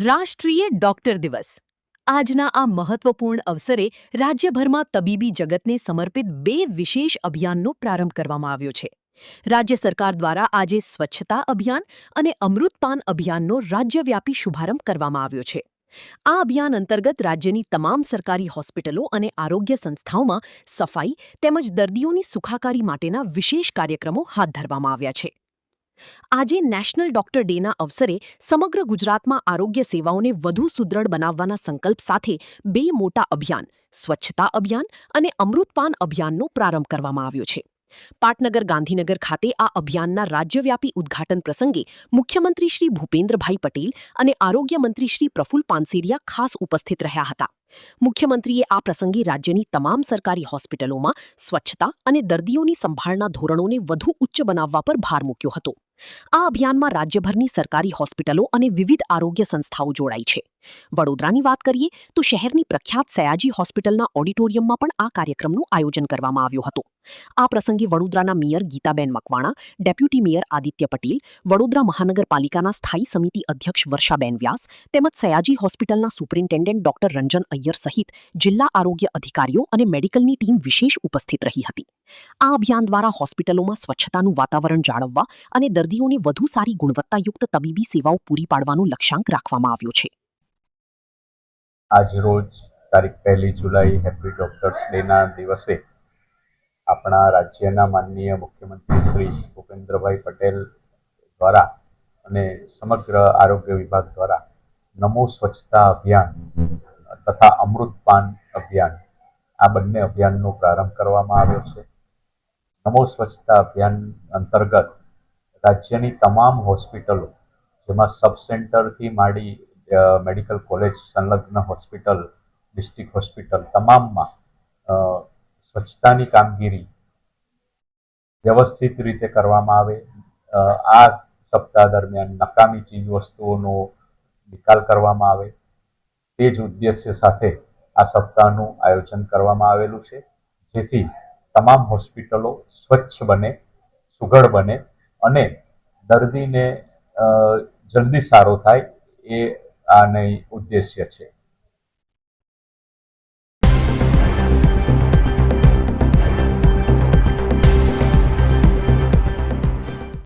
રાષ્ટ્રીય ડોક્ટર દિવસ આજના આ મહત્વપૂર્ણ અવસરે રાજ્યભરમાં તબીબી જગતને સમર્પિત બે વિશેષ અભિયાનનો પ્રારંભ કરવામાં આવ્યો છે. રાજ્ય સરકાર દ્વારા આજે સ્વચ્છતા અભિયાન અને અમૃતપાન અભિયાનનો રાજ્યવ્યાપી શુભારંભ કરવામાં આવ્યો છે. આ અભિયાન અંતર્ગત રાજ્યની તમામ સરકારી હોસ્પિટલો અને આરોગ્ય સંસ્થાઓમાં સફાઈ તેમજ દર્દીઓની સુખાકારી માટેના વિશેષ કાર્યક્રમો હાથ ધરવામાં આવ્યા છે. આજે નેશનલ ડોક્ટર ડેના અવસરે સમગ્ર ગુજરાતમાં આરોગ્ય સેવાઓને વધુ સુદૃઢ બનાવવાના સંકલ્પ સાથે બે મોટા અભિયાન સ્વચ્છતા અભિયાન અને અમૃતપાન અભિયાનનો પ્રારંભ કરવામાં આવ્યો છે. પાટનગર ગાંધીનગર ખાતે આ અભિયાનના રાજ્યવ્યાપી ઉદ્ઘાટન પ્રસંગે મુખ્યમંત્રી શ્રી ભૂપેન્દ્રભાઈ પટેલ અને આરોગ્ય મંત્રી શ્રી પ્રફુલ પાનસેરિયા ખાસ ઉપસ્થિત રહ્યા હતા. મુખ્યમંત્રીએ આ પ્રસંગે રાજ્યની તમામ સરકારી હોસ્પિટલોમાં સ્વચ્છતા અને દર્દીઓની સંભાળના ધોરણોને વધુ ઉચ્ચ બનાવવા પર ભાર મૂક્યો હતો. આ અભિયાનમાં રાજ્યભરની સરકારી હોસ્પિટલો અને વિવિધ આરોગ્ય સંસ્થાઓ જોડાઈ છે. વડોદરાની વાત કરીએ તો શહેરની પ્રખ્યાત સયાજી હોસ્પિટલના ઓડિટોરિયમમાં પણ આ કાર્યક્રમનું આયોજન કરવામાં આવ્યું હતું. આ પ્રસંગે વડોદરાના mayor Gitaben Makwana, deputy mayor Aditya Patel, Vadodara મહાનગરપાલિકાના સ્થાયી સમિતિ અધ્યક્ષ વર્ષાબેન વ્યાસ તેમજ સયાજી હોસ્પિટલના સુપરિન્ટેન્ડન્ટ ડોક્ટર રંજન અય્યર સહિત જિલ્લા આરોગ્ય અધિકારીઓ અને મેડિકલની ટીમ વિશેષ ઉપસ્થિત રહી હતી. આ અભિયાન દ્વારા હોસ્પિટલોમાં સ્વચ્છતાનું વાતાવરણ જાળવવા અને દર્દીઓને વધુ સારી ગુણવત્તાયુક્ત તબીબી સેવાઓ પૂરી પાડવાનો લક્ષ્યાંક રાખવામાં આવ્યો છે. આજ રોજ તારીખ 1 જુલાઈ હેપી ડોક્ટર્સ ડેના દિવસે આપણા રાજ્યના માનનીય મુખ્યમંત્રી શ્રી ભૂપેન્દ્રભાઈ પટેલ દ્વારા અને સમગ્ર આરોગ્ય વિભાગ દ્વારા નમો સ્વચ્છતા અભિયાન તથા અમૃતપાન અભિયાન આ બંને અભિયાનનો પ્રારંભ કરવામાં આવ્યો છે. નમો સ્વચ્છતા અભિયાન અંતર્ગત રાજ્યની તમામ હોસ્પિટલો જેમાં સબ સેન્ટરથી માંડી મેડિકલ કોલેજ સંલગ્ન હોસ્પિટલ, ડિસ્ટ્રિક્ટ હોસ્પિટલ તમામમાં સ્વચ્છતાની કામગીરી વ્યવસ્થિત રીતે કરવામાં આવે. આ સપ્તાહ દરમિયાન નકામી ચીજ વસ્તુઓનો નિકાલ કરવામાં આવે તે જ ઉદ્દેશ્ય સાથે આ સપ્તાહનું આયોજન કરવામાં આવેલું છે, જેથી તમામ હોસ્પિટલો સ્વચ્છ બને, સુઘડ બને અને દર્દીને જલ્દી સારો થાય એ આનો ઉદ્દેશ્ય છે.